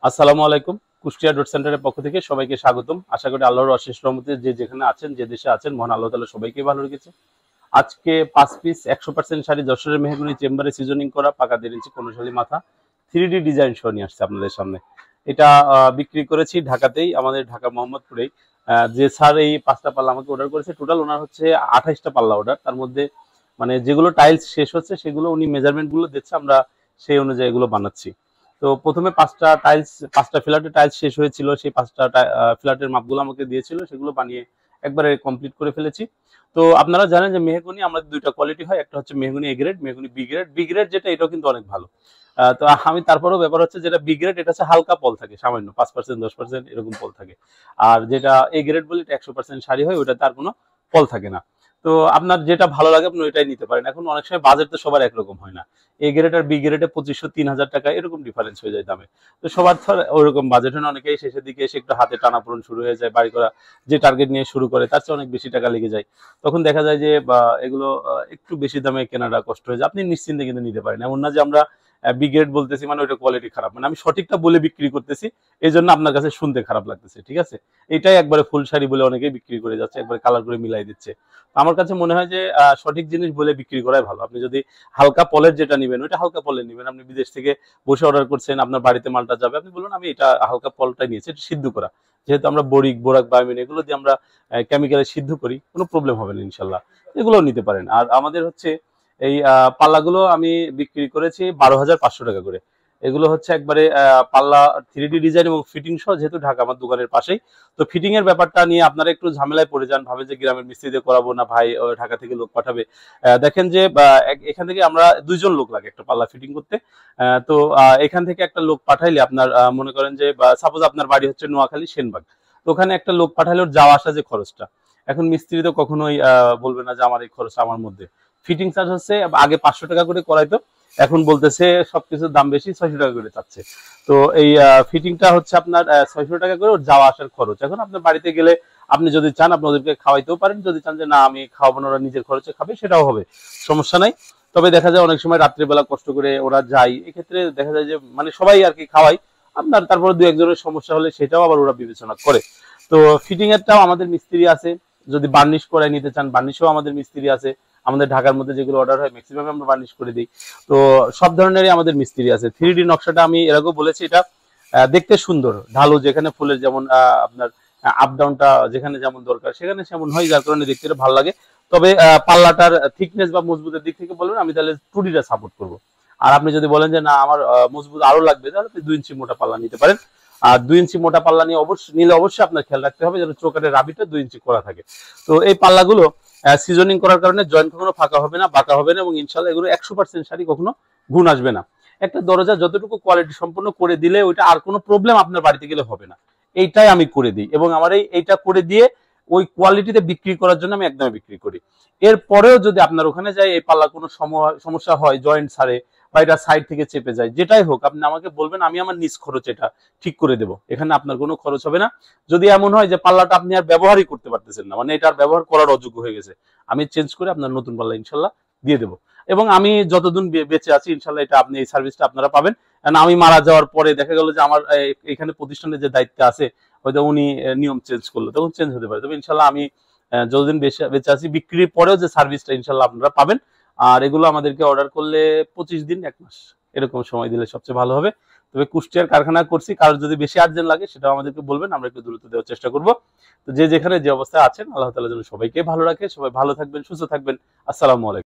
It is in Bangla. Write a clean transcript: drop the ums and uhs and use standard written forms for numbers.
আসসালামু আলাইকুম। কুষ্টিয়া ডট সেন্টারের পক্ষ থেকে সবাইকে স্বাগতম। আশা করি আল্লাহর অশেষ রহমতে যে যেখানে আছেন, যে দেশে আছেন, মহান আল্লাহ তাআলা সবাইকে ভালো রেখেছে। আজকে ৫ পিস ১০০% শাড়ি যশোরের মেহগনি চেম্বারে সিজনিং করা পাকা ১.৫ ইঞ্চি কোণশালী মাথা 3D ডিজাইন সহ নিয়ে আসছে আপনাদের সামনে। এটা বিক্রি করেছি ঢাকাতেই, আমাদের ঢাকা মোহাম্মদপুরেই। যে স্যার এই ৫টা পাল্লা আমাকে অর্ডার করেছে, টোটাল ওনার হচ্ছে ২৮টা পাল্লা অর্ডার। তার মধ্যে মানে যেগুলো টাইলস শেষ হচ্ছে সেগুলো উনি মেজারমেন্ট গুলো দিচ্ছে, আমরা সেই অনুযায়ী এগুলো বানাচ্ছি। তো প্রথমে ৫টা ফ্ল্যাটের টাইলস শেষ হয়েছিল, সেই ৫টা ফ্ল্যাটের মাপগুলো আমাকে দিয়েছিল, সেগুলো বানিয়ে একবারে কমপ্লিট করে ফেলেছি। তো আপনারা জানেন যে মেহগনি আমাদের দুইটা কোয়ালিটি হয়, একটা হচ্ছে mahogany A grade, mahogany B grade. B grade যেটা, এটাও কিন্তু অনেক ভালো। তো আমি তারপরেও ব্যাপার হচ্ছে যেটা বি গ্রেড, এটা হচ্ছে হালকা পল থাকে, সামান্য ৫%, ১০% এরকম পল থাকে। আর যেটা এ গ্রেড বলে, এটা ১০০% শাড়ি হয়, ওটা তার কোনো পল থাকে না। তো আপনার যেটা ভালো লাগে আপনি ওইটাই নিতে পারেন। এখন অনেক সময় বাজেট তো সবার একরকম হয় না। এ গ্রেড আর বি গ্রেডে ২৫০০, ৩০০০ টাকা এরকম ডিফারেন্স হয়ে যায় দামে। তো সবার ধর ওইরকম বাজেট হয় না, অনেকেই শেষের দিকে এসে একটু হাতে টানাপোড়েন শুরু হয়ে যায়, বাড়ি করা যে টার্গেট নিয়ে শুরু করে তার চেয়ে অনেক বেশি টাকা লেগে যায়। তখন দেখা যায় যে এগুলো একটু বেশি দামে কেনাটা কষ্ট হয়ে যায়। আপনি নিশ্চিন্তে কিন্তু নিতে পারেন, এমন না যে আমরা বি গ্রেড বলতেছি মানে ওইটা কোয়ালিটি খারাপ। মানে আমি সঠিকটা বলে বিক্রি করতেছি, এই জন্য আপনার কাছে শুনতে খারাপ লাগতেছে, ঠিক আছে? এটাই একবারে ফুল শাড়ি বলে অনেকেই বিক্রি করে যাচ্ছে, একবারে কালার করে মিলাই দিচ্ছে। আমার কাছে মনে হয় যে সঠিক জিনিস বলে বিক্রি করাই ভালো। আপনি যদি হালকা পলের যেটা নিবেন, ওইটা হালকা পলের নিবেন। আপনি বিদেশ থেকে বসে অর্ডার করছেন, আপনার বাড়িতে মালটা যাবে, আপনি বলুন আমি এটা হালকা পলটাই নিয়েছি, এটা সিদ্ধ করা। যেহেতু আমরা বোরাক বায়োমিন এগুলো দিয়ে আমরা কেমিক্যালে সিদ্ধ করি, কোনো প্রবলেম হবে না ইনশাল্লাহ। এগুলোও নিতে পারেন। আর আমাদের হচ্ছে এই পাল্লাগুলো আমি বিক্রি করেছি ১২,৫০০ টাকা করে। এগুলো হচ্ছে একবারে পাল্লা 3D ডিজাইন এবং ফিটিং সহ, যেহেতু ঢাকা আমার দোকানের পাশেই। তো ফিটিং এর ব্যাপারটা নিয়ে আপনারা একটু ঝামেলায় পড়ে যান, ভাবে যে গ্রামের মিস্ত্রিতে করাবো না ভাই, ঢাকা থেকে লোক পাঠাবে। দেখেন যে এখান থেকে আমরা ২ জন লোক লাগে একটা পাল্লা ফিটিং করতে। তো এখান থেকে একটা লোক পাঠাইলে আপনার মনে করেন যে সাপোজ আপনার বাড়ি হচ্ছে নোয়াখালী সেনবাগ, তো ওখানে একটা লোক পাঠালে ওর যাওয়া আসা যে খরচটা, এখন মিস্ত্রি তো কখনোই বলবে না যে আমার এই খরচ আমার মধ্যে। ফিটিং চার্জ হচ্ছে আগে ৫০০ টাকা করে করাইতো, এখন বলতেছে সবকিছুর দাম বেশি, ৬০০ টাকা করে চাচ্ছে। তো এই ফিটিংটা হচ্ছে আপনার ৬০০ টাকা করে ওর যাওয়া আসার খরচ। এখন আপনার বাড়িতে গেলে আপনি যদি চান আপনি ওদেরকে খাওয়াইতেও পারেন, যদি চান যে না আমি খাওয়াবো না, ওরা নিজের খরচে খাবে, সেটাও হবে, সমস্যা নাই। তবে দেখা যায় অনেক সময় রাত্রিবেলা কষ্ট করে ওরা যায়, এক্ষেত্রে দেখা যায় যে মানে সবাই আর কি খাওয়াই আপনার, তারপরে দু একজনের সমস্যা হলে সেটাও আবার ওরা বিবেচনা করে। তো ফিটিং এরটাও আমাদের মিস্ত্রি আছে, যদি বার্নিশ করাই নিতে চান বার্নিশও আমাদের মিস্ত্রি আছে। আমাদের ঢাকার মধ্যে যেগুলো অর্ডার হয় ম্যাক্সিমাম আমরা বার্নিশ করে দিই। তো সব ধরনেরই আমাদের মিস্ত্রি আছে। 3D নকশাটা আমি এর আগেও বলেছি, এটা দেখতে সুন্দর, ঢালু, যেখানে ফুলের যেমন আপনার আপ ডাউনটা যেখানে যেমন দরকার সেখানে সেমন হয়, যার কারণে দেখতে ভালো লাগে। তবে পাল্লাটার থিকনেস বা মজবুতের দিক থেকে বলবেন, আমি তাহলে 2Dটা সাপোর্ট করবো। আর আপনি যদি বলেন যে না আমার মজবুত আরো লাগবে, তাহলে আপনি 2 ইঞ্চি মোটা পাল্লা নিতে পারেন। আর 2 ইঞ্চি মোটা পাল্লা নিলে অবশ্যই আপনার খেয়াল রাখতে হবে যেন চোকারের রাবিটা 2 ইঞ্চি করা থাকে। তো এই পাল্লাগুলো সিজনিং করার কারণে জয়েন্ট কখনো ফাঁকা হবে না, বাঁকা হবে না, এবং ইনশাল্লাহ এগুলো ১০০% শাড়ি কখনো গুণ আসবে না। একটা দরজা যতটুকু কোয়ালিটি সম্পন্ন করে দিলে ওইটা আর কোনো প্রবলেম আপনার বাড়িতে গেলে হবে না, এইটাই আমি করে দিই। এবং আমার এইটা করে দিয়ে ওই কোয়ালিটিতে বিক্রি করার জন্য আমি একদমই বিক্রি করি। এরপরেও যদি আপনার ওখানে যাই এই পাল্লা কোনো সমস্যা হয়, জয়েন্ট ছাড়ে বা এটা সাইড থেকে চেপে যায়, যেটাই হোক আপনি আমাকে বলবেন, আমি আমার নিজ খরচ এটা ঠিক করে দেবো, এখানে আপনার কোনো খরচ হবে না। যদি এমন হয় যে পাল্লাটা আপনি আর ব্যবহারই করতে পারতেছেন না, মানে এটার ব্যবহার করার অযোগ্য হয়ে গেছে, আমি চেঞ্জ করে আপনার নতুন পাল্লা ইনশাল্লাহ দিয়ে দেবো। এবং আমি যতদিন বেঁচে আছি ইনশাল্লাহ এটা আপনি এই সার্ভিসটা আপনারা পাবেন। কারণ আমি মারা যাওয়ার পরে দেখা গেল যে আমার এখানে প্রতিষ্ঠানের যে দায়িত্ব আছে হয়তো উনি নিয়ম চেঞ্জ করলো, তখন চেঞ্জ হতে পারে। তবে ইনশাল্লাহ আমি যতদিন বেঁচে আছি বিক্রির পরেও যে সার্ভিসটা ইনশাল্লাহ আপনারা পাবেন। আর এগুলো আমাদেরকে অর্ডার করলে 25 দিন 1 মাস এরকম সময় দিলে সবচেয়ে ভালো হবে। তবে কুষ্টিয়ার কারখানা করছি, কারোর যদি বেশি আর্জেন্ট লাগে সেটাও আমাদেরকে বলবেন, আমরা একটু দ্রুত দেওয়ার চেষ্টা করব। তো যে যেখানে যে অবস্থায় আছেন আল্লাহ তাআলা যেন সবাইকে ভালো রাখে, সবাই ভালো থাকবেন, সুস্থ থাকবেন। আসসালামু আলাইকুম।